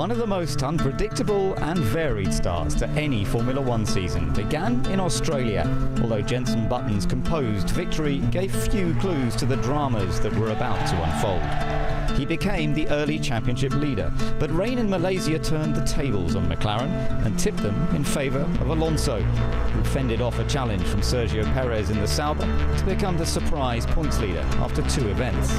One of the most unpredictable and varied starts to any Formula One season began in Australia, although Jenson Button's composed victory gave few clues to the dramas that were about to unfold. He became the early championship leader, but rain in Malaysia turned the tables on McLaren and tipped them in favour of Alonso, who fended off a challenge from Sergio Perez in the Sauber to become the surprise points leader after 2 events.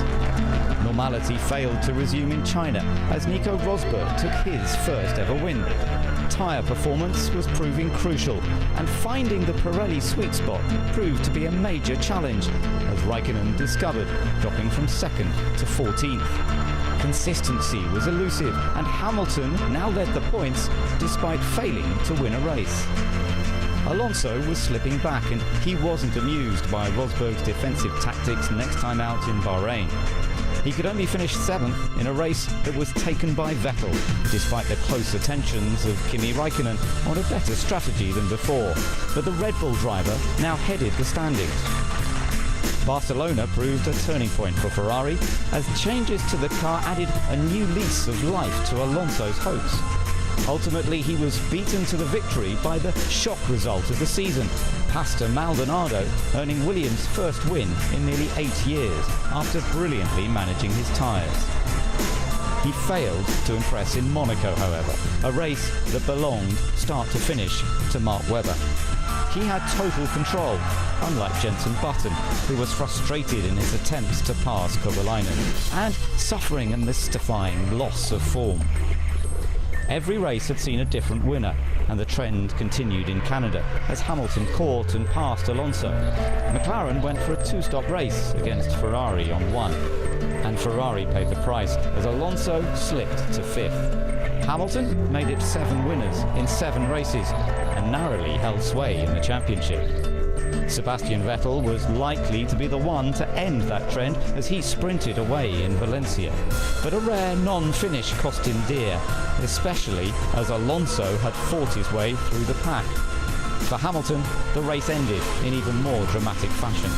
Normality failed to resume in China as Nico Rosberg took his first ever win. Tyre performance was proving crucial, and finding the Pirelli sweet spot proved to be a major challenge, as Raikkonen discovered, dropping from 2nd to 14th. Consistency was elusive, and Hamilton now led the points despite failing to win a race. Alonso was slipping back, and he wasn't amused by Rosberg's defensive tactics next time out in Bahrain. He could only finish 7th in a race that was taken by Vettel, despite the close attentions of Kimi Raikkonen on a better strategy than before. But the Red Bull driver now headed the standings. Barcelona proved a turning point for Ferrari, as changes to the car added a new lease of life to Alonso's hopes. Ultimately, he was beaten to the victory by the shock result of the season, Pastor Maldonado earning Williams' first win in nearly 8 years after brilliantly managing his tyres. He failed to impress in Monaco, however, a race that belonged, start to finish, to Mark Webber. He had total control, unlike Jenson Button, who was frustrated in his attempts to pass Kovalainen and suffering a mystifying loss of form. Every race had seen a different winner, and the trend continued in Canada as Hamilton caught and passed Alonso. McLaren went for a 2-stop race against Ferrari on 1, and Ferrari paid the price as Alonso slipped to 5th. Hamilton made it 7 winners in 7 races and narrowly held sway in the championship. Sebastian Vettel was likely to be the one to end that trend as he sprinted away in Valencia. But a rare non-finish cost him dear, especially as Alonso had fought his way through the pack. For Hamilton, the race ended in even more dramatic fashion.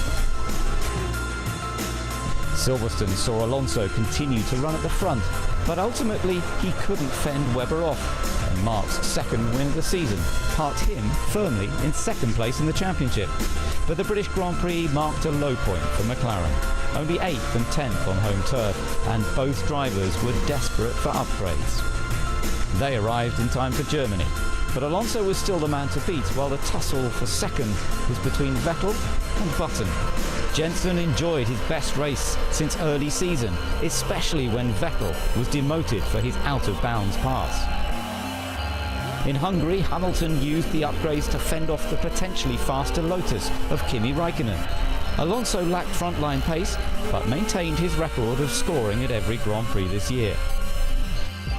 Silverstone saw Alonso continue to run at the front, but ultimately he couldn't fend Webber off, and Mark's 2nd win of the season parked him firmly in 2nd place in the championship. But the British Grand Prix marked a low point for McLaren, only 8th and 10th on home turf, and both drivers were desperate for upgrades. They arrived in time for Germany, but Alonso was still the man to beat, while the tussle for 2nd was between Vettel and Button. Jenson enjoyed his best race since early season, especially when Vettel was demoted for his out-of-bounds pass. In Hungary, Hamilton used the upgrades to fend off the potentially faster Lotus of Kimi Raikkonen. Alonso lacked frontline pace, but maintained his record of scoring at every Grand Prix this year.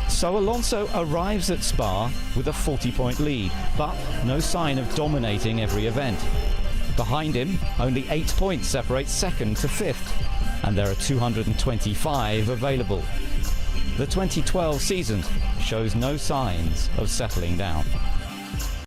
So Alonso arrives at Spa with a 40-point lead, but no sign of dominating every event. Behind him, only 8 points separate 2nd to 5th, and there are 225 available. The 2012 season shows no signs of settling down.